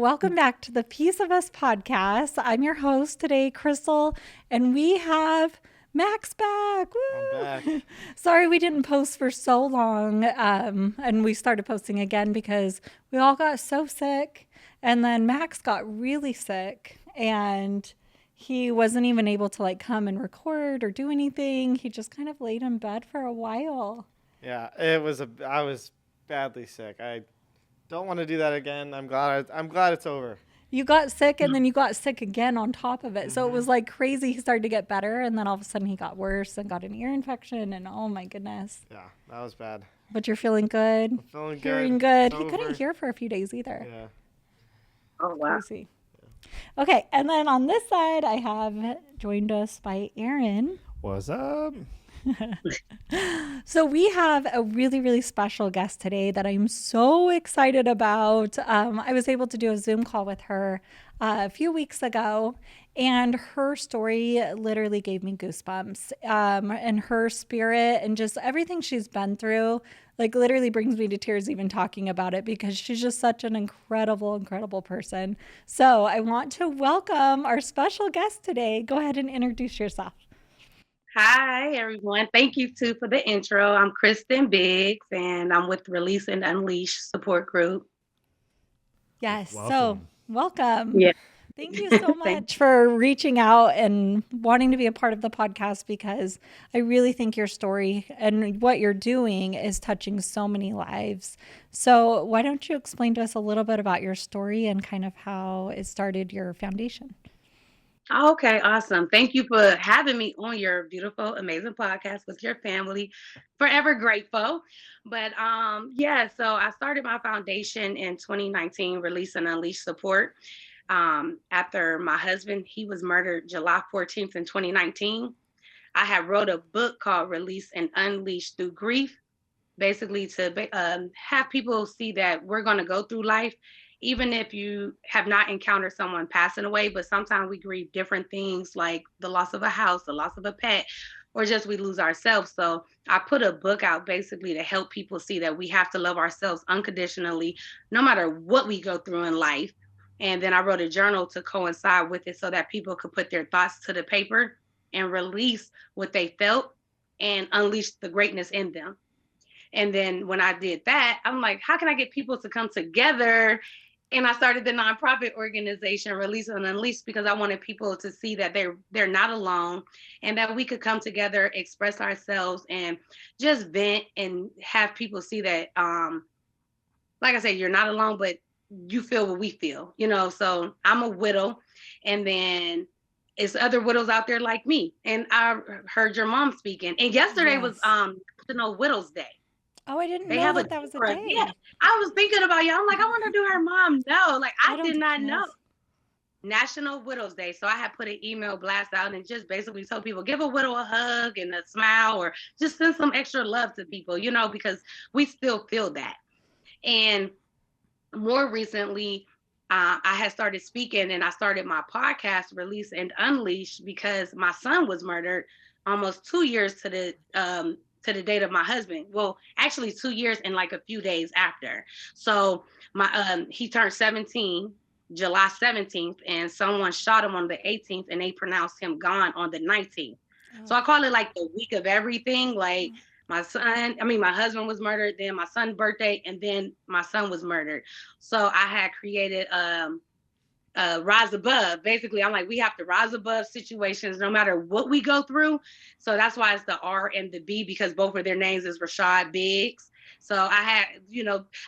Welcome back to the Piece of Us podcast. I'm your host today, Crystal, and we have Max back. Woo! I'm back. Sorry we didn't post for so long, and we started posting again because we all got so sick, and then Max got really sick, and he wasn't even able to come and record or do anything. He just kind of laid in bed for a while. Yeah, I was badly sick. I don't want to do that again. I'm glad it's over. You got sick and then you got sick again on top of it. So it was crazy. He started to get better and then all of a sudden he got worse and got an ear infection and oh my goodness. Yeah, that was bad. But you're feeling good. I'm feeling Hearing good. He couldn't hear for a few days either. Yeah. Oh, wow. Crazy. Okay, and then on this side I have joined us by Aaron. What's up? So we have a really, really special guest today that I'm so excited about. I was able to do a Zoom call with her a few weeks ago, and her story literally gave me goosebumps. And her spirit and just everything she's been through, literally brings me to tears even talking about it because she's just such an incredible, incredible person. So I want to welcome our special guest today. Go ahead and introduce yourself. Hi, everyone. Thank you, too, for the intro. I'm Kristen Biggs, and I'm with Release and Unleash support group. Yes. Welcome. So welcome. Yeah. Thank you so much for reaching out and wanting to be a part of the podcast because I really think your story and what you're doing is touching so many lives. So why don't you explain to us a little bit about your story and kind of how it started your foundation? Okay, awesome. Thank you for having me on your beautiful, amazing podcast with your family. Forever grateful. But so I started my foundation in 2019, Release and Unleash Support. After my husband, he was murdered July 14th in 2019. I had wrote a book called Release and Unleash Through Grief, basically to have people see that we're going to go through life, even if you have not encountered someone passing away, but sometimes we grieve different things like the loss of a house, the loss of a pet, or just we lose ourselves. So I put a book out basically to help people see that we have to love ourselves unconditionally, no matter what we go through in life. And then I wrote a journal to coincide with it so that people could put their thoughts to the paper and release what they felt and unleash the greatness in them. And then when I did that, I'm like, how can I get people to come together? And I started the nonprofit organization, Release and Unleash, because I wanted people to see that they're not alone and that we could come together, express ourselves, and just vent and have people see that, like I said, you're not alone, but you feel what we feel, So I'm a widow, and then it's other widows out there like me. And I heard your mom speaking. And yesterday was National Widows Day. Oh, I didn't know that was a day. Yeah, I was thinking about you. I'm like, I want to do her mom. No, I did not know. National Widows Day. So I had put an email blast out and just basically told people, give a widow a hug and a smile, or just send some extra love to people, because we still feel that. And more recently, I had started speaking and I started my podcast, Release and Unleash, because my son was murdered almost 2 years to the date of my husband. Well, actually 2 years and a few days after. So he turned 17, July 17th, and someone shot him on the 18th and they pronounced him gone on the 19th. Oh. So I call it the week of everything. My husband was murdered, then my son's birthday, and then my son was murdered. So I had created rise above. Basically, I'm like, we have to rise above situations no matter what we go through. So that's why it's the R and the B, because both of their names is Rashad Biggs. So I had,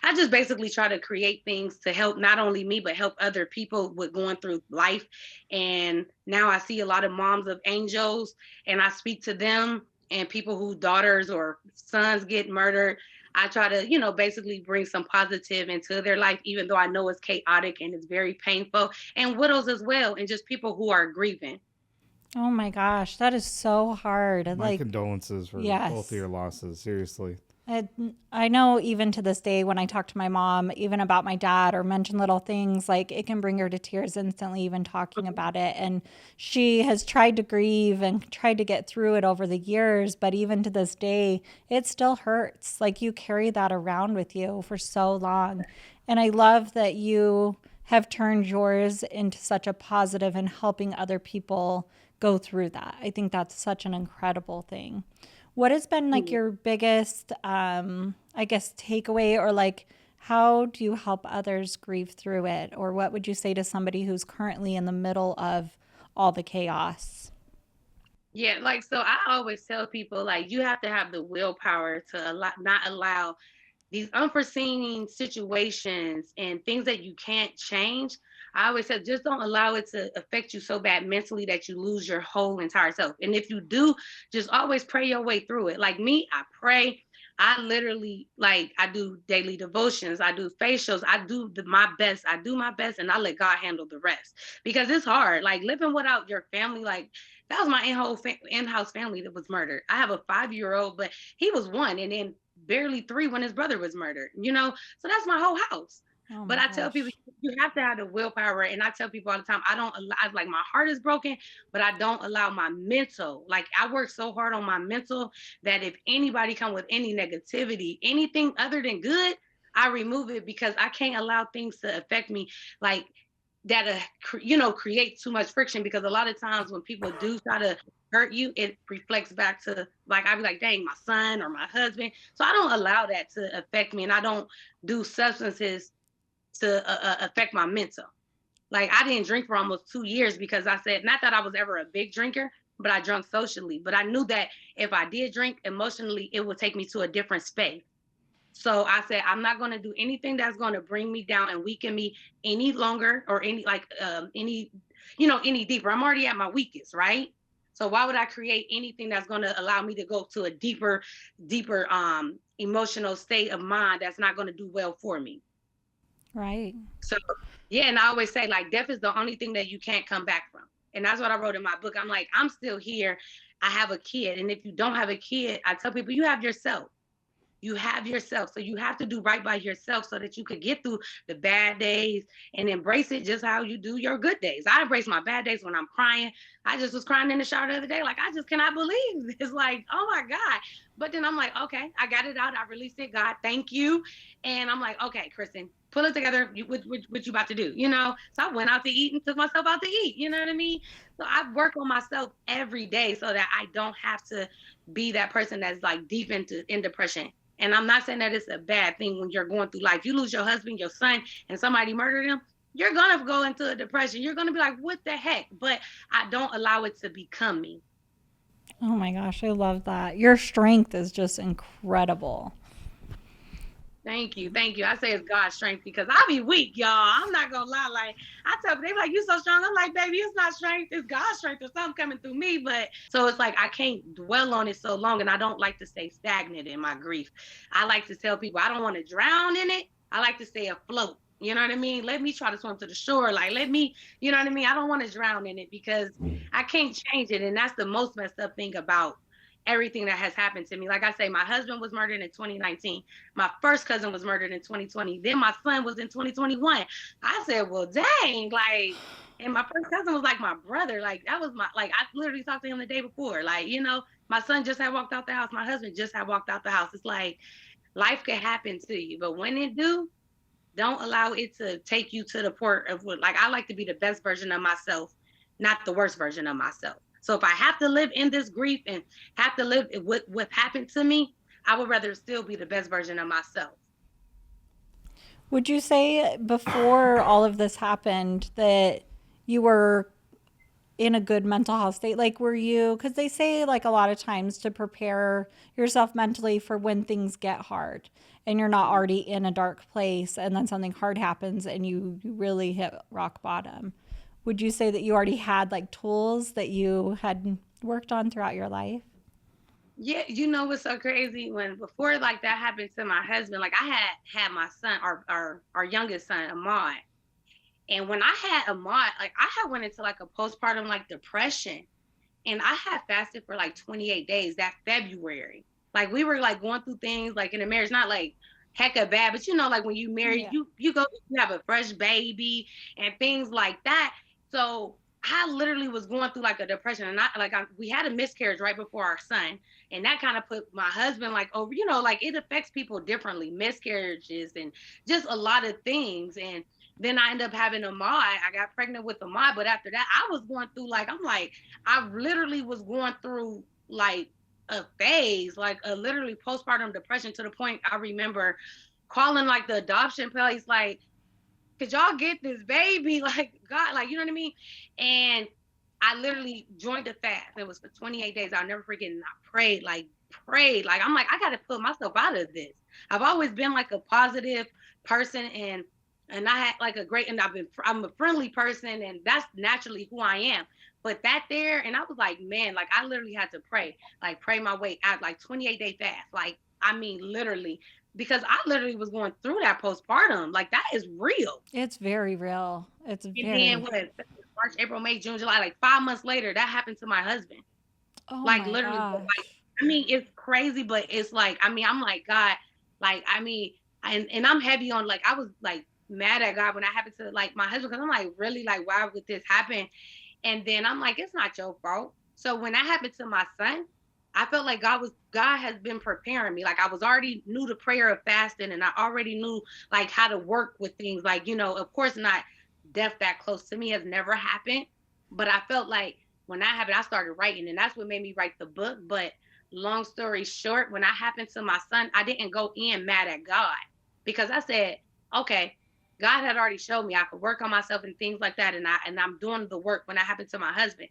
I just basically try to create things to help not only me, but help other people with going through life. And now I see a lot of moms of angels, and I speak to them and people whose daughters or sons get murdered. I try to, basically bring some positive into their life, even though I know it's chaotic and it's very painful, and widows as well, and just people who are grieving. Oh my gosh, that is so hard. My condolences for both of your losses, seriously. I know even to this day when I talk to my mom, even about my dad or mention little things, it can bring her to tears instantly, even talking about it. And she has tried to grieve and tried to get through it over the years. But even to this day, it still hurts. You carry that around with you for so long. And I love that you have turned yours into such a positive and helping other people go through that. I think that's such an incredible thing. What has been like Mm. your biggest, I guess, takeaway, or like how do you help others grieve through it? Or what would you say to somebody who's currently in the middle of all the chaos? Yeah, like so I always tell people like you have to have the willpower to not allow these unforeseen situations and things that you can't change. I always said just don't allow it to affect you so bad mentally that you lose your whole entire self. And if you do, just always pray your way through it. Like me, I pray. I literally like I do daily devotions, I do facials, I do my best. I do my best and I let God handle the rest because it's hard. Like living without your family, like that was my in-house family that was murdered. I have a 5-year-old, but he was one, and then barely 3 when his brother was murdered, you know? So that's my whole house. Oh But my I tell people gosh. you have to have the willpower. And I tell people all the time, I don't allow, like my heart is broken, but I don't allow my mental, like I work so hard on my mental that if anybody come with any negativity, anything other than good, I remove it because I can't allow things to affect me like that, create too much friction because a lot of times when people do try to hurt you, it reflects back to like I'd be like, dang, my son or my husband. So I don't allow that to affect me, and I don't do substances to affect my mental. Like I didn't drink for almost 2 years because I said not that I was ever a big drinker, but I drank socially. But I knew that if I did drink emotionally, it would take me to a different space. So I said, I'm not going to do anything that's going to bring me down and weaken me any longer or any deeper. I'm already at my weakest, right? So why would I create anything that's going to allow me to go to a deeper emotional state of mind that's not going to do well for me? Right. So yeah, and I always say like death is the only thing that you can't come back from. And that's what I wrote in my book. I'm like, I'm still here. I have a kid. And if you don't have a kid, I tell people you have yourself. You have yourself. So you have to do right by yourself so that you could get through the bad days and embrace it just how you do your good days. I embrace my bad days when I'm crying. I just was crying in the shower the other day. Like, I just cannot believe this. Like, oh my God. But then I'm like, okay, I got it out. I released it. God, thank you. And I'm like, okay, Kristen, pull it together. What you about to do? You know? So I went out to eat and took myself out to eat. You know what I mean? So I work on myself every day so that I don't have to be that person that's like deep in depression. And I'm not saying that it's a bad thing when you're going through life. You lose your husband, your son, and somebody murdered him, you're going to go into a depression. You're going to be like, what the heck? But I don't allow it to become me. Oh my gosh, I love that. Your strength is just incredible. Thank you. Thank you. I say it's God's strength because I be weak, y'all. I'm not going to lie. Like, I tell people, they like, you so strong. I'm like, baby, it's not strength. It's God's strength or something coming through me. But so it's like, I can't dwell on it so long. And I don't like to stay stagnant in my grief. I like to tell people, I don't want to drown in it. I like to stay afloat. You know what I mean? Let me try to swim to the shore. Like, let me, you know what I mean? I don't want to drown in it because I can't change it. And that's the most messed up thing about everything that has happened to me. Like I say, my husband was murdered in 2019. My first cousin was murdered in 2020. Then my son was in 2021. I said, well, dang, like, and my first cousin was like my brother. Like that was like I literally talked to him the day before. Like, my son just had walked out the house. My husband just had walked out the house. It's like life could happen to you, but when it do, don't allow it to take you to the port of what, like, I like to be the best version of myself, not the worst version of myself. So if I have to live in this grief and have to live with what happened to me, I would rather still be the best version of myself. Would you say before all of this happened that you were in a good mental health state? Like, were you, because they say, like, a lot of times to prepare yourself mentally for when things get hard and you're not already in a dark place and then something hard happens and you really hit rock bottom. Would you say that you already had like tools that you had worked on throughout your life? Yeah, you know what's so crazy? When before like that happened to my husband, like I had my son, our youngest son, Ahmad. And when I had Ahmad, like I had went into like a postpartum like depression. And I had fasted for like 28 days that February. Like we were like going through things like in a marriage, not like hecka bad, but like when you marry, Yeah. you go you have a fresh baby and things like that. So I literally was going through like a depression, and we had a miscarriage right before our son, and that kind of put my husband like over, like it affects people differently, miscarriages and just a lot of things. And Then I ended up having a mod. I got pregnant with a mod, but after that, I was going through like I'm like I literally was going through like a phase, like a literally postpartum depression to the point I remember calling like the adoption place, like, could y'all get this baby? Like God, like you know what I mean? And I literally joined the fast. It was for 28 days. I'll never forget. And I prayed. Like I'm like, I gotta put myself out of this. I've always been like a positive person and I had like a great and I'm a friendly person and that's naturally who I am. But that there, and I was like, man, like I literally had to pray, like pray my way out, like 28-day fast. Like, I mean, literally, because I literally was going through that postpartum. Like that is real. It's very real. It's And then very. what? March, April, May, June, July. Like 5 months later, that happened to my husband. Oh Like my literally, but like gosh. I mean, it's crazy, but it's like I mean, I'm like God. Like I mean, and I'm heavy on like I was like mad at God when I happened to like my husband because I'm like really like why would this happen? And then I'm like, it's not your fault. So when that happened to my son, I felt like God has been preparing me. Like I was already knew the prayer of fasting and I already knew like how to work with things. Like, of course not death that close to me has never happened. But I felt like when that happened, I started writing and that's what made me write the book. But long story short, when that happened to my son, I didn't go in mad at God because I said, okay, God had already showed me I could work on myself and things like that, and I'm doing the work when that happened to my husband,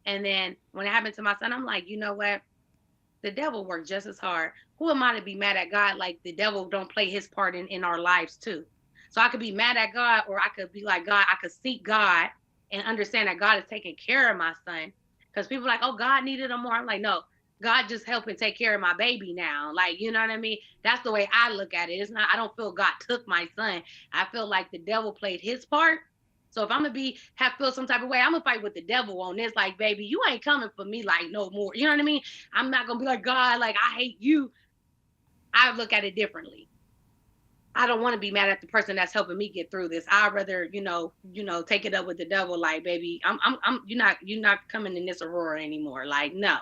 and then when it happened to my son, I'm like, you know what? The devil worked just as hard. Who am I to be mad at God? Like the devil don't play his part in our lives too. So I could be mad at God, or I could be like God. I could seek God and understand that God is taking care of my son. Because people are like, oh, God needed him more. I'm like, no, God just helping take care of my baby now. Like, you know what I mean? That's the way I look at it. It's not. I don't feel God took my son. I feel like the devil played his part. So if I'm gonna feel some type of way, I'm gonna fight with the devil on this. Like, baby, you ain't coming for me like no more. You know what I mean? I'm not gonna be like God, like I hate you. I look at it differently. I don't want to be mad at the person that's helping me get through this. I'd rather, take it up with the devil. Like, baby, you're not coming in this Aurora anymore. Like, no.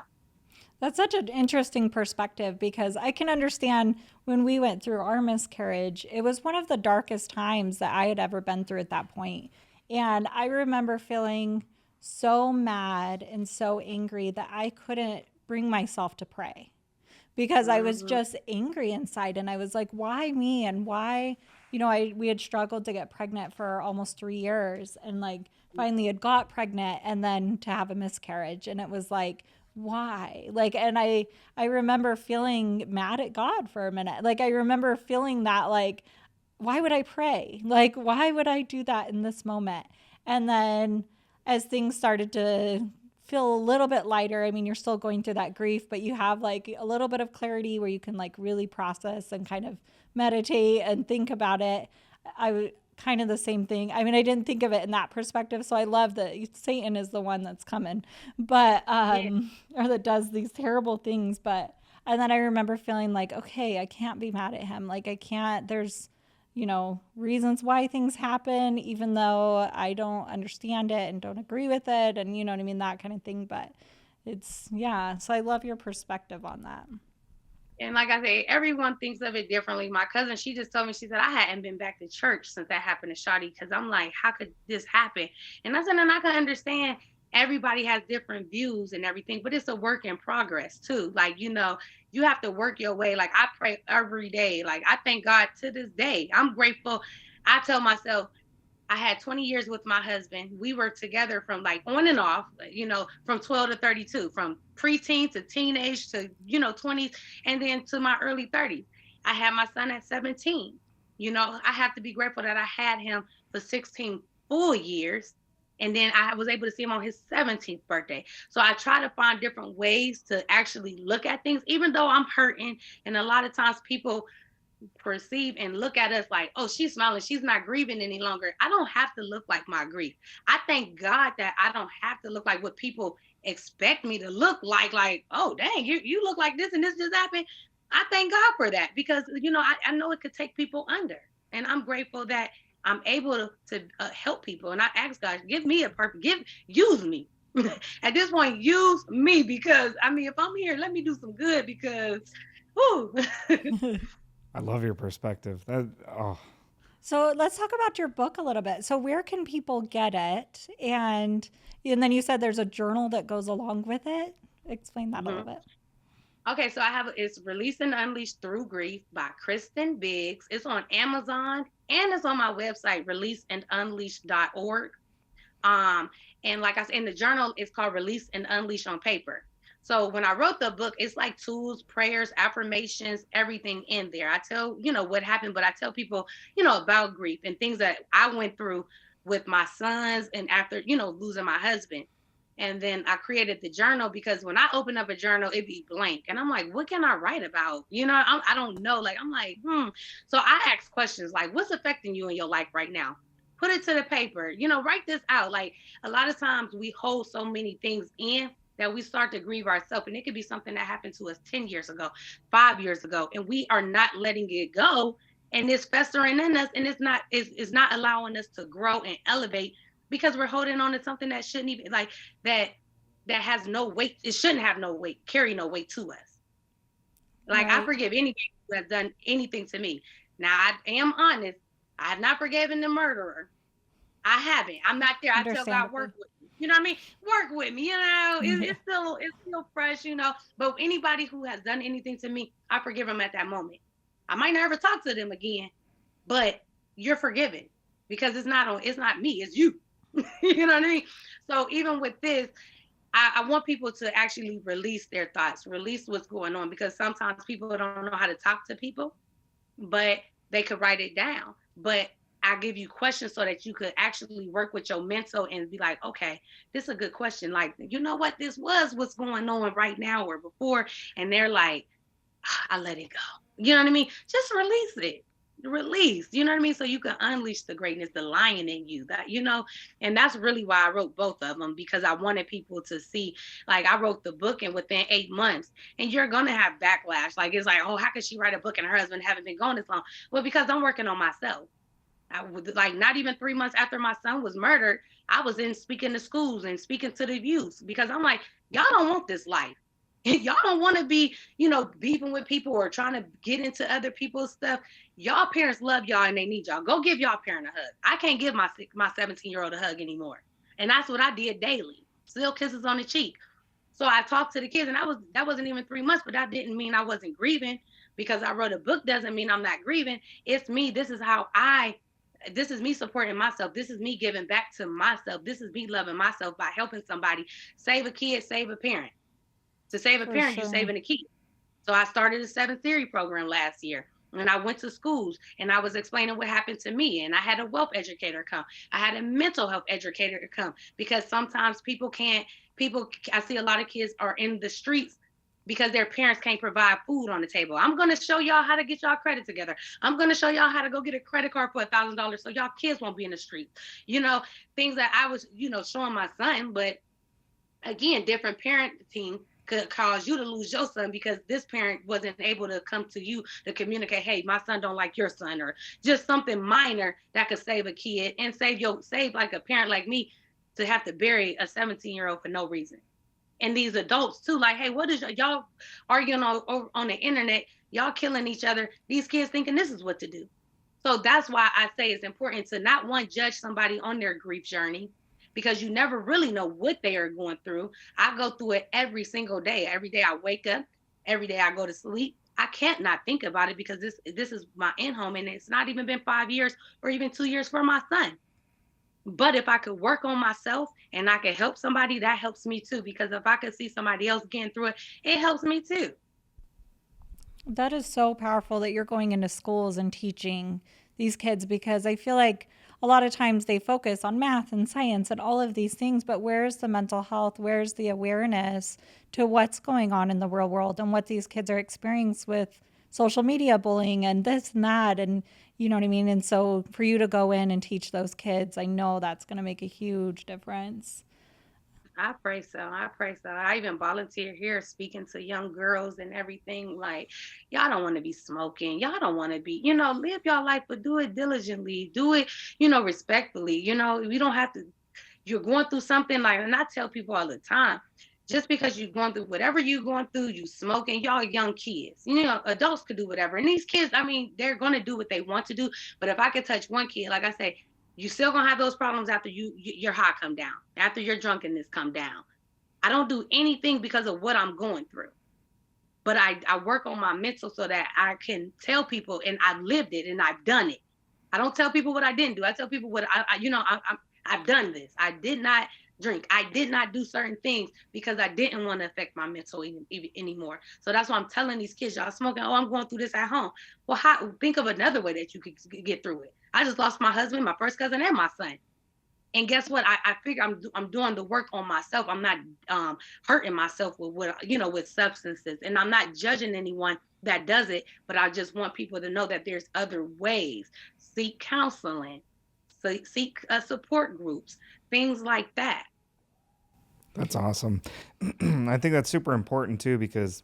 That's such an interesting perspective because I can understand when we went through our miscarriage, it was one of the darkest times that I had ever been through at that point. And I remember feeling so mad and so angry that I couldn't bring myself to pray because I was Mm-hmm. just angry inside and I was like, why me and why, we had struggled to get pregnant for almost 3 years and like finally had got pregnant and then to have a miscarriage and it was like why? Like and I remember feeling mad at God for a minute. Like I remember feeling that like why would I pray? Like, why would I do that in this moment? And then as things started to feel a little bit lighter, I mean, you're still going through that grief, but you have like a little bit of clarity where you can like really process and kind of meditate and think about it. I kind of the same thing. I mean, I didn't think of it in that perspective, so I love that Satan is the one that's coming, but Yeah. or that does these terrible things, but and then I remember feeling like, okay, I can't be mad at him. Like I can't there's reasons why things happen, even though I don't understand it and don't agree with it. And you know what I mean? That kind of thing. But yeah. So I love your perspective on that. And like I say, everyone thinks of it differently. My cousin, she just told me, she said, I hadn't been back to church since that happened to Shotty because I'm like, how could this happen? And I said, and I can understand everybody has different views and everything, but it's a work in progress too. Like, you have to work your way. Like I pray every day. Like I thank God to this day. I'm grateful. I tell myself, I had 20 years with my husband. We were together from like on and off, from 12 to 32, from preteen to teenage to, 20s, and then to my early 30s. I had my son at 17. I have to be grateful that I had him for 16 full years. And then I was able to see him on his 17th birthday. So I try to find different ways to actually look at things, even though I'm hurting. And a lot of times people perceive and look at us like, oh, she's smiling, she's not grieving any longer. I don't have to look like my grief. I thank God that I don't have to look like what people expect me to look like, oh dang, you look like this and this just happened. I thank God for that because I know it could take people under. And I'm grateful that I'm able to help people. And I ask God, give me a purpose, use me. At this point, use me because I mean, if I'm here, let me do some good because whoo. I love your perspective. That oh, So let's talk about your book a little bit. So where can people get it? And then you said there's a journal that goes along with it. Explain that a little Mhm. bit. Okay, so I have it's Release and Unleash Through Grief by Kristen Biggs. It's on Amazon and it's on my website, releaseandunleash.org. Um, and like I said, in the journal, it's called Release and Unleash on Paper. So when I wrote the book, it's like tools, prayers, affirmations, everything in there. I tell, what happened, but I tell people, about grief and things that I went through with my sons and after, losing my husband. And then I created the journal because when I open up a journal, it'd be blank. And I'm like, what can I write about? I don't know. Like, I'm like, So I ask questions like, what's affecting you in your life right now? Put it to the paper, write this out. Like, a lot of times we hold so many things in that we start to grieve ourselves. And it could be something that happened to us 10 years ago, 5 years ago, and we are not letting it go. And it's festering in us, and it's not allowing us to grow and elevate because we're holding on to something that shouldn't even like that that has no weight. It shouldn't have no weight, carry no weight to us. Like, I Right. forgive anybody who has done anything to me. Now, I am honest. I have not forgiven the murderer. I haven't. I'm not there. I tell God, work Understandably. with me. You know what I mean? Work with me. Yeah. It's still fresh. But anybody who has done anything to me, I forgive them at that moment. I might never talk to them again, but you're forgiven because it's not me. It's you. You know what I mean? So even with this, I want people to actually release their thoughts, release what's going on, because sometimes people don't know how to talk to people, but they could write it down. But I give you questions so that you could actually work with your mental and be like, okay, this is a good question. Like, you know what? This was what's going on right now or before. And they're like, I let it go. You know what I mean? Just release it. Release, you know what I mean? So you can unleash the greatness, the lion in you. And that's really why I wrote both of them, because I wanted people to see, like, I wrote the book and within 8 months, and you're gonna have backlash. Like, it's like, oh, how could she write a book and her husband haven't been gone this long? Well, because I'm working on myself. I would like not even 3 months after my son was murdered, I was in speaking to schools and speaking to the youth because I'm like, y'all don't want this life. Y'all don't want to be, beefing with people or trying to get into other people's stuff. Y'all parents love y'all and they need y'all. Go give y'all parent a hug. I can't give my 17-year-old a hug anymore. And that's what I did daily. Still kisses on the cheek. So I talked to the kids, and that wasn't even 3 months, but that didn't mean I wasn't grieving. Because I wrote a book doesn't mean I'm not grieving. It's me. This is me supporting myself. This is me giving back to myself. This is me loving myself by helping somebody save a kid, save a parent. To save a For parent, you're sure. saving a kid. So I started a 7 Theory program last year. And I went to schools and I was explaining what happened to me. And I had a wealth educator come. I had a mental health educator come because sometimes I see a lot of kids are in the streets because their parents can't provide food on the table. I'm going to show y'all how to get y'all credit together. I'm going to show y'all how to go get a credit card for $1,000 so y'all kids won't be in the streets. You know, things that I was, showing my son. But again, different parenting could cause you to lose your son because this parent wasn't able to come to you to communicate, hey, my son don't like your son, or just something minor that could save a kid and save like a parent like me to have to bury a 17-year-old for no reason. And these adults too, like, hey, what is y'all arguing on the internet? Y'all killing each other. These kids thinking this is what to do. So that's why I say it's important to not judge somebody on their grief journey, because you never really know what they are going through. I go through it every single day. Every day I wake up, every day I go to sleep. I can't not think about it because this is my in home, and it's not even been 5 years or even 2 years for my son. But if I could work on myself and I could help somebody, that helps me too. Because if I could see somebody else getting through it, it helps me too. That is so powerful that you're going into schools and teaching these kids, because I feel like a lot of times they focus on math and science and all of these things, but where's the mental health? Where's the awareness to what's going on in the real world and what these kids are experiencing with social media bullying and this and that? And you know what I mean? And so for you to go in and teach those kids, I know that's going to make a huge difference. I pray so. I pray so. I even volunteer here speaking to young girls and everything. Like, y'all don't want to be smoking. Y'all don't want to be, live your life, but do it diligently. Do it, respectfully. You don't have to, you're going through something like, and I tell people all the time, Just because you're going through whatever you're going through, you smoking, y'all young kids. You know, adults could do whatever. And these kids, I mean, they're gonna do what they want to do. But if I could touch one kid, like I say, you still gonna have those problems after your high come down, after your drunkenness come down. I don't do anything because of what I'm going through. But I work on my mental so that I can tell people, and I've lived it and I've done it. I don't tell people what I didn't do. I tell people what I've done this. I did not drink. I did not do certain things because I didn't want to affect my mental anymore. So that's why I'm telling these kids, y'all smoking. Oh, I'm going through this at home. Well, think of another way that you could get through it. I just lost my husband, my first cousin, and my son. And guess what? I figure I'm doing the work on myself. I'm not hurting myself with with substances, and I'm not judging anyone that does it. But I just want people to know that there's other ways. Seek counseling, seek support groups, things like that. That's awesome. I think that's super important too because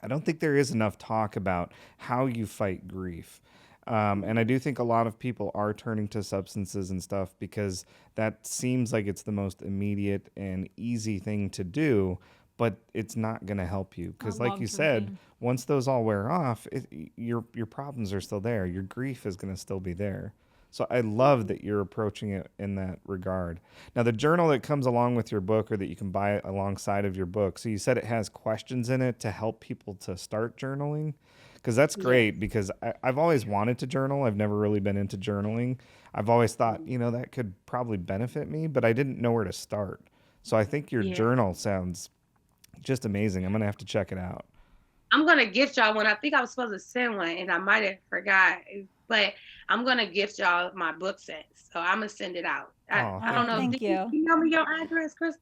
I don't think there is enough talk about how you fight grief. And I do think a lot of people are turning to substances and stuff because that seems like it's the most immediate and easy thing to do, but it's not going to help you because, Not like you long-term said, thing. once those all wear off, your problems are still there. Your grief is going to still be there. So I love that you're approaching it in that regard. Now, the journal that comes along with your book or that you can buy alongside of your book, so you said it has questions in it to help people to start journaling. Because that's Yes. great because I've always wanted to journal. I've never really been into journaling. I've always thought, that could probably benefit me, but I didn't know where to start. So I think your Yeah. journal sounds just amazing. I'm going to have to check it out. I'm gonna gift y'all one. I think I was supposed to send one, and I might have forgot. But I'm gonna gift y'all my book set, so I'm gonna send it out. Oh, I don't thank Oh, know. you. Did thank you you. email me your address, Chris?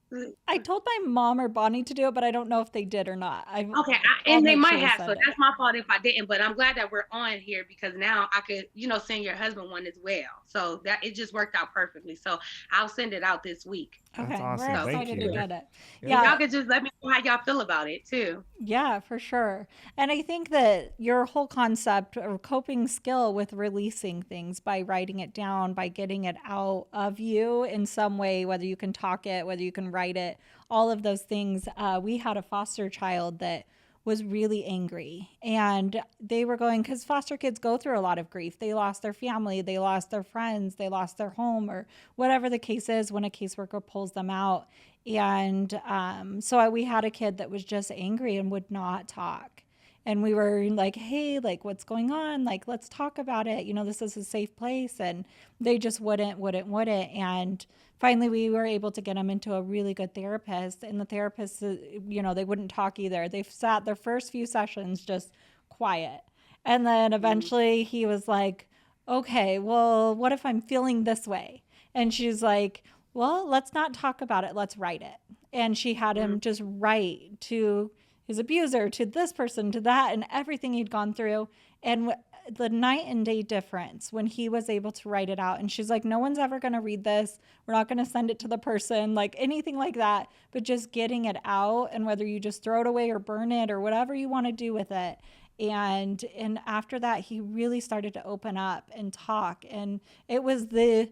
I told my mom or Bonnie to do it, but I don't know if they did or not. Okay, I'll and they make might sure to have, so send it. that's my fault if I didn't. But I'm glad that we're on here because now I could, send your husband one as well. So that it just worked out perfectly. So I'll send it out this week. That's Okay, we're awesome. So Thank excited to you. get it. Yep. and y'all Yeah, can just let me know how y'all feel about it too. yeah, for sure. And I think that your whole concept or coping skill with releasing things by writing it down, by getting it out of you in some way, whether you can talk it, whether you can write it, all of those things. We had a foster child that was really angry, and they were going, because foster kids go through a lot of grief. They lost their family, they lost their friends, they lost their home, or whatever the case is when a caseworker pulls them out. And so we had a kid that was just angry and would not talk. And we were like, hey, like, what's going on? Like, let's talk about it. This is a safe place. And they just wouldn't. And finally, we were able to get him into a really good therapist. And the therapist, they wouldn't talk either. They sat their first few sessions just quiet. And then Mm, eventually he was like, okay, well, what if I'm feeling this way? And she's like, well, let's not talk about it. Let's write it. And she had mm, him just write to his abuser, to this person, to that, and everything he'd gone through. And the night and day difference when he was able to write it out. And she's like, no one's ever going to read this. We're not going to send it to the person, like anything like that. But just getting it out, and whether you just throw it away or burn it or whatever you want to do with it. And after that, he really started to open up and talk. And it was the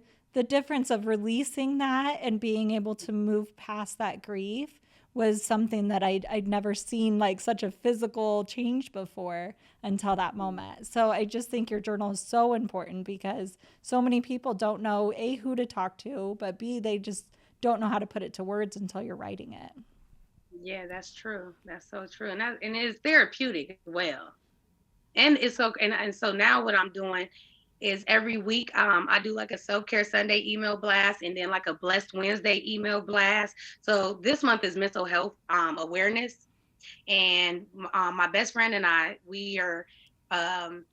difference of releasing that and being able to move past that grief was something that I'd never seen, like such a physical change before until that moment. So I just think your journal is so important because so many people don't know A, who to talk to, but B, they just don't know how to put it to words until you're writing it. yeah, that's true. That's so true, and it's therapeutic as well. And it's so and so now what I'm doing is every week I do like a self-care Sunday email blast and then like a blessed Wednesday email blast. So this month is mental health awareness, and my best friend and I um,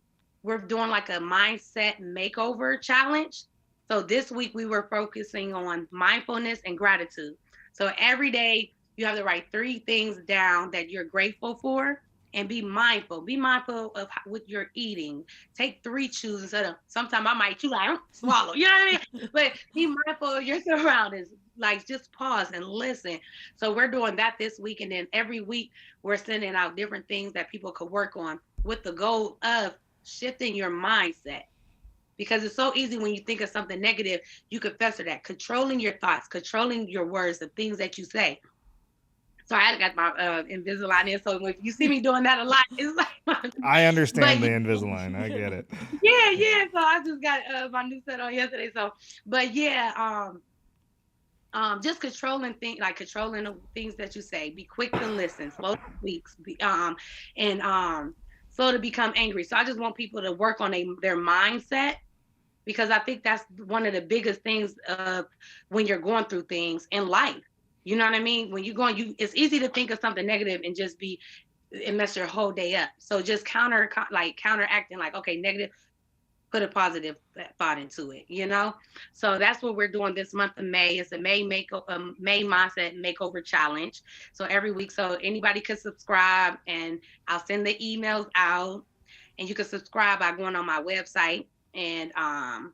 we're doing like a mindset makeover challenge. So this week we were focusing on mindfulness and gratitude. So every day you have to write three things down that you're grateful for and be mindful. Be mindful of what you're eating. Take three chews instead of sometimes I might chew like swallow. You know what I mean? But be mindful of your surroundings. Like just pause and listen. So we're doing that this week, and then every week we're sending out different things that people could work on with the goal of shifting your mindset, because it's so easy when you think of something negative, you could fester that, controlling your thoughts, controlling your words, the things that you say. So I got my Invisalign in. So if you see me doing that a lot, it's like, I but understand the Invisalign. I get it. yeah, yeah. So I just got my new set on yesterday. So, but yeah, just controlling things, like controlling the things that you say. Be quick to listen, slow to speak, and slow to become angry. So I just want people to work on their mindset, because I think that's one of the biggest things when you're going through things in life. You know what I mean? When you're going, it's easy to think of something negative and just be and mess your whole day up. So just counteracting, like, okay, negative, put a positive thought into it, you know? So that's what we're doing this month of May. It's a May mindset makeover challenge. So every week, so anybody could subscribe, and I'll send the emails out, and you can subscribe by going on my website, and I'll,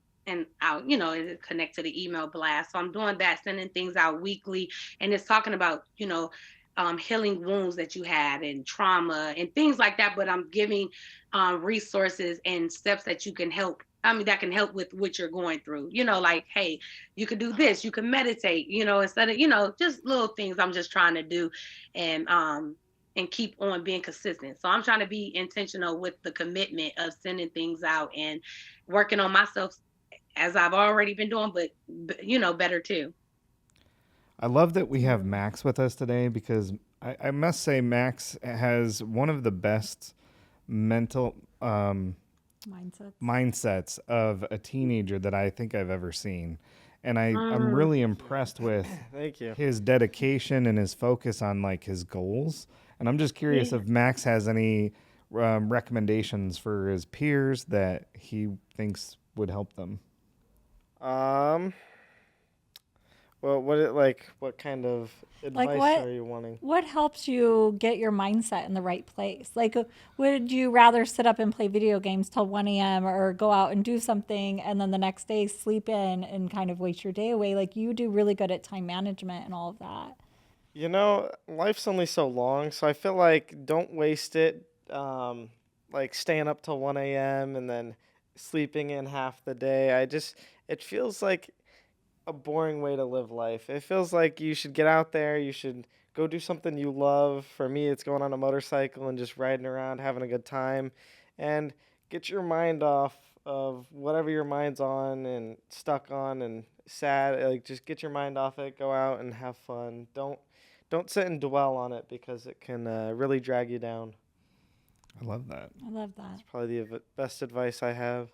it'll connect to the email blast. So I'm doing that, sending things out weekly, and it's talking about, healing wounds that you had and trauma and things like that. But I'm giving resources and steps that you can help. I mean, that can help with what you're going through. Like, hey, you could do this. You can meditate. Instead of just little things. I'm just trying to do, and keep on being consistent. So I'm trying to be intentional with the commitment of sending things out and working on myself, as I've already been doing, but better too. I love that we have Max with us today because I must say Max has one of the best mental Mindsets. mindsets of a teenager that I think I've ever seen. And I'm Mm. really impressed with Thank you. his dedication and his focus on like his goals. And I'm just curious Yeah. if Max has any recommendations for his peers that he thinks would help them. Um. Well, what kind of Like advice what are you wanting? what helps you get your mindset in the right place? Like, would you rather sit up and play video games till 1 a.m. or go out and do something and then the next day sleep in and kind of waste your day away? Like, you do really good at time management and all of that. Life's only so long, so I feel like don't waste it. Like staying up till 1 a.m. and then sleeping in half the day. It feels like a boring way to live life. It feels like you should get out there, you should go do something you love. For me, it's going on a motorcycle and just riding around, having a good time, and get your mind off of whatever your mind's on and stuck on and sad. Like just get your mind off it, go out and have fun. Don't sit and dwell on it because it can really drag you down. I love that. I love that. Probably the best advice I have.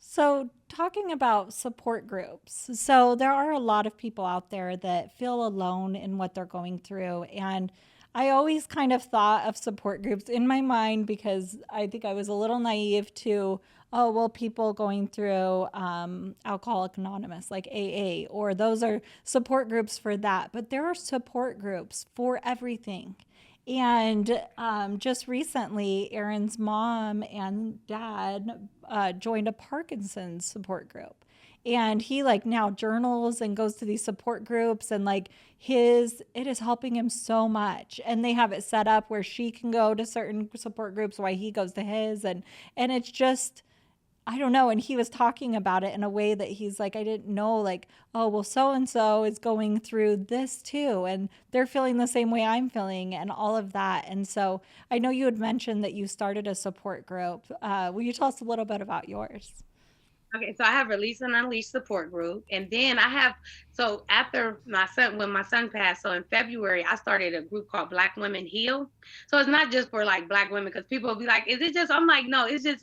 So, talking about support groups. So, there are a lot of people out there that feel alone in what they're going through. And I always kind of thought of support groups in my mind because I think I was a little naive to, oh, well, people going through Alcoholic Anonymous, like AA, or those are support groups for that. But there are support groups for everything. And just recently, Aaron's mom and dad joined a Parkinson's support group. And he like now journals and goes to these support groups and like it is helping him so much. And they have it set up where she can go to certain support groups while he goes to his and it's just I don't know. And he was talking about it in a way that he's like, I didn't know, like, oh, well, so and so is going through this too. And they're feeling the same way I'm feeling and all of that. And so I know you had mentioned that you started a support group. Will you tell us a little bit about yours? Okay, so I have Release and Unleash support group, and then I have after when my son passed, so in February I started a group called Black Women Heal. So it's not just for like Black women, because people will be like, "Is it just?" I'm like, "No, it's just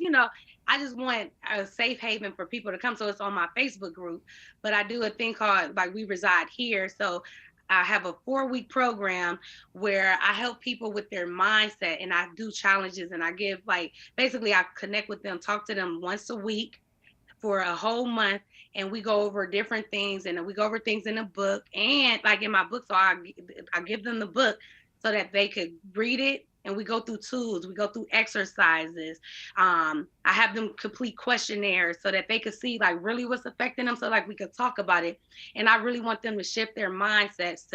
I just want a safe haven for people to come." So it's on my Facebook group, but I do a thing called like We Reside Here. So I have a 4-week program where I help people with their mindset, and I do challenges, and I give like basically I connect with them, talk to them once a week for a whole month, and we go over different things, and then we go over things in the book and like in my book. So I give them the book so that they could read it, and we go through tools, we go through exercises. I have them complete questionnaires so that they could see like really what's affecting them, so like we could talk about it. And I really want them to shift their mindsets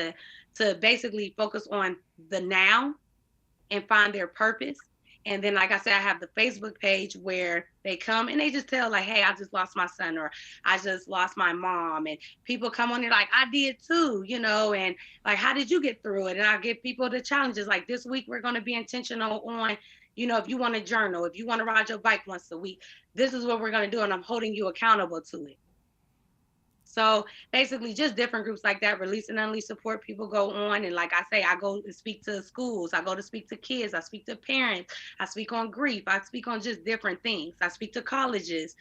to basically focus on the now and find their purpose, And then, like I said, I have the Facebook page where they come and they just tell, like, hey, I just lost my son, or I just lost my mom. And people come on there like, I did too, and like, how did you get through it? And I give people the challenges. Like this week, we're going to be intentional on, if you want to journal, if you want to ride your bike once a week, this is what we're going to do. And I'm holding you accountable to it. So basically, just different groups like that, release and unleash support. People go on, and like I say, I go and speak to schools, I go to speak to kids, I speak to parents, I speak on grief, I speak on just different things. I speak to colleges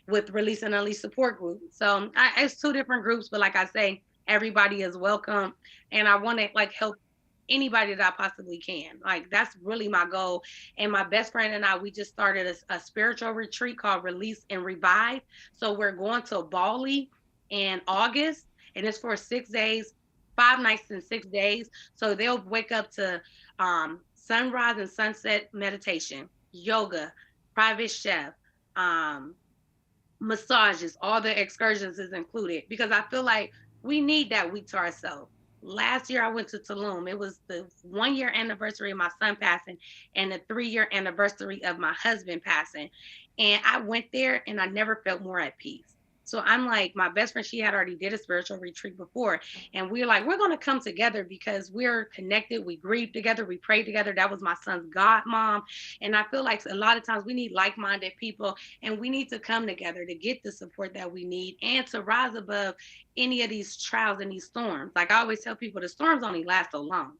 with release and unleash support groups. So it's two different groups, but like I say, everybody is welcome, and I want to like help anybody that I possibly can. Like that's really my goal. And my best friend and I, we just started a spiritual retreat called Release and Revive. So we're going to Bali in August, and it's for 6 days, 5 nights and 6 days. So they'll wake up to sunrise and sunset meditation, yoga, private chef, um, massages, all the excursions is included, because I feel like we need that week to ourselves. Last year I went to Tulum. It was the 1 year anniversary of my son passing and the 3 year anniversary of my husband passing. And I went there and I never felt more at peace. So I'm like, my best friend, she had already did a spiritual retreat before. And we're like, we're going to come together because we're connected. We grieve together. We pray together. That was my son's god mom. And I feel like a lot of times we need like-minded people, and we need to come together to get the support that we need and to rise above any of these trials and these storms. Like I always tell people, the storms only last so long.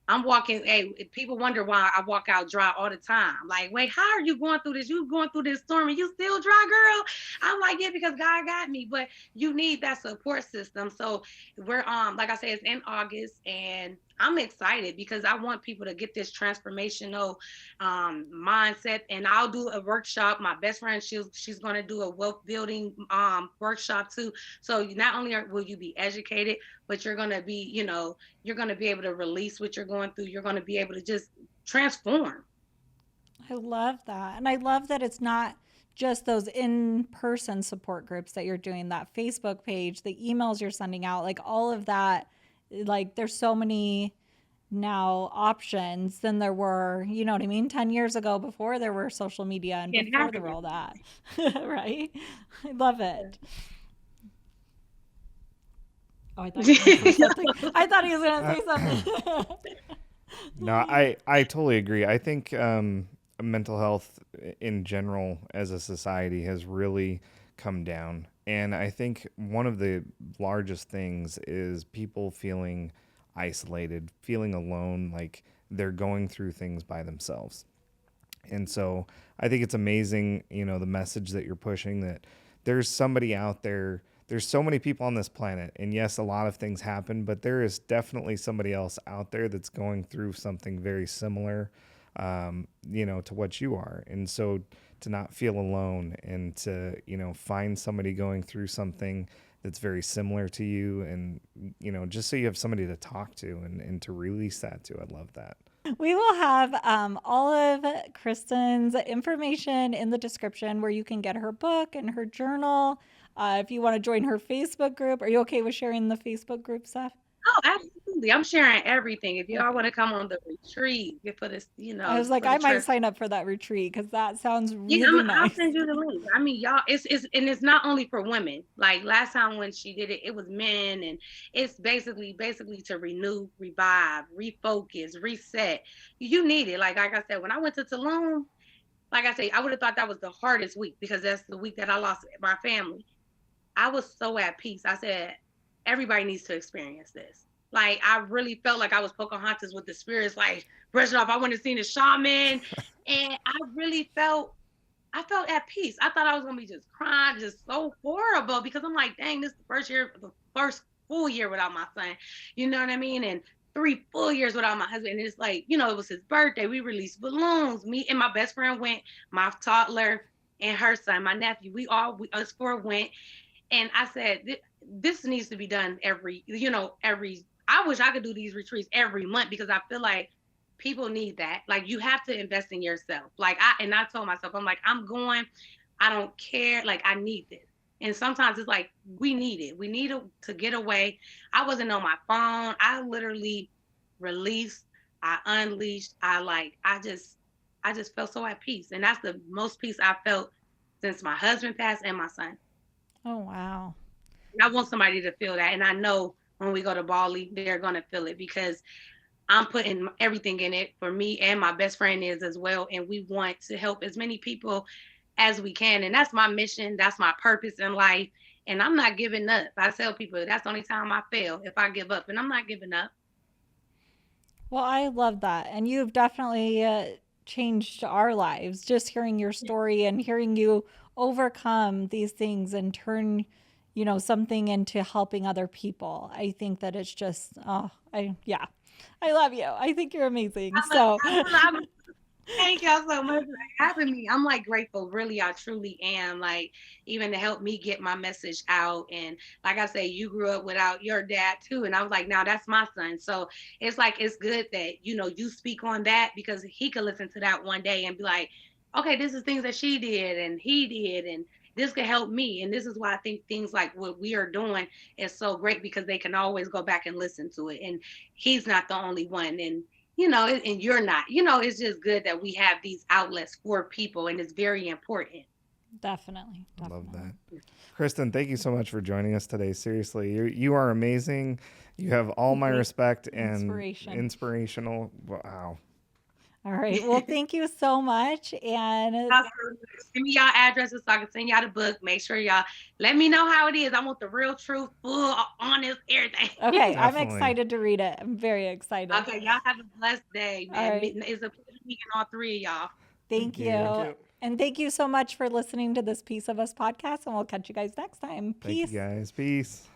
I'm walking, hey, people wonder why I walk out dry all the time. Like, wait, how are you going through this? You going through this storm and you still dry, girl? I'm like, yeah, because God got me. But you need that support system. So we're like I said, it's in August, and I'm excited because I want people to get this transformational mindset. And I'll do a workshop. My best friend, she's going to do a wealth building workshop too. So not only will you be educated, but you're going to be, you're going to be able to release what you're going through. You're going to be able to just transform. I love that. And I love that it's not just those in person support groups that you're doing, that Facebook page, the emails you're sending out, like all of that. Like there's so many now options than there were, you know what I mean, 10 years ago, before there were social media and It before there were happened. all that. Right? I love it. Oh, I thought you were going to say something. I thought he was going to say something. No, I totally agree. I think mental health in general as a society has really come down. And I think one of the largest things is people feeling isolated, feeling alone, like they're going through things by themselves. And so I think it's amazing, the message that you're pushing, that there's somebody out there. There's so many people on this planet. And yes, a lot of things happen, but there is definitely somebody else out there that's going through something very similar, to what you are. And so to not feel alone and to, find somebody going through something that's very similar to you, and, just so you have somebody to talk to and to release that to. I love that. We will have all of Kristen's information in the description where you can get her book and her journal. If you want to join her Facebook group, are you okay with sharing the Facebook group stuff? Oh, absolutely. I'm sharing everything. If y'all want to come on the retreat for this, I was like, for the I might trip, sign up for that retreat because that sounds yeah, really I'll nice. send you the link. I mean, y'all, and it's not only for women. Like last time when she did it, it was men, and it's basically to renew, revive, refocus, reset. You need it. Like I said, when I went to Tulum, like I said, I would have thought that was the hardest week because that's the week that I lost my family. I was so at peace. I said, everybody needs to experience this. Like I really felt like I was Pocahontas with the spirits, like brushing off. I went to see the shaman, and I felt at peace. I thought I was gonna be just crying, just so horrible, because I'm like, dang, this is the first full year without my son. You know what I mean? And 3 full years without my husband. And it's like, it was his birthday. We released balloons. Me and my best friend went, my toddler and her son, my nephew. Us four went. And I said, this needs to be done every. I wish I could do these retreats every month, because I feel like people need that. Like you have to invest in yourself. I told myself, I'm like, I'm going, I don't care. Like I need this. And sometimes it's like, we need it. We need to get away. I wasn't on my phone. I literally released, I unleashed, I just I just felt so at peace. And that's the most peace I felt since my husband passed and my son. Oh, wow. And I want somebody to feel that. And I know when we go to Bali, they're going to feel it because I'm putting everything in it for me, and my best friend is as well. And we want to help as many people as we can. And that's my mission. That's my purpose in life. And I'm not giving up. I tell people that's the only time I fail if I give up. And I'm not giving up. Well, I love that. And you've definitely changed our lives. Just hearing your story and hearing you overcome these things and turn, something into helping other people. I think that it's just, yeah, I love you. I think you're amazing. So, I'm Thank y'all so much for having me. I'm like grateful, really. I truly am. Like, even to help me get my message out. And like I say, you grew up without your dad too. And I was like, now that's my son. So it's like, it's good that, you speak on that because he could listen to that one day and be like, okay, this is things that she did and he did. And this could help me. And this is why I think things like what we are doing is so great because they can always go back and listen to it. And he's not the only one. And and you're not, it's just good that we have these outlets for people and it's very important. definitely, I love definitely. that. Kristen, thank you so much for joining us today. Seriously, you are amazing. You have all my respect and Inspiration. inspirational. Wow. All right. Well, thank you so much. And Also, send me y'all addresses so I can send y'all the book. Make sure y'all let me know how it is. I want the real truth, full, honest, everything. okay, I'm Definitely. excited to read it. I'm very excited. Okay, y'all have a blessed day, All man. right. It's a pleasure meeting all three of y'all. Thank Thank you. Thank you. you. And thank you so much for listening to this Piece of Us podcast. And we'll catch you guys next time. Thank you Peace. guys. Peace.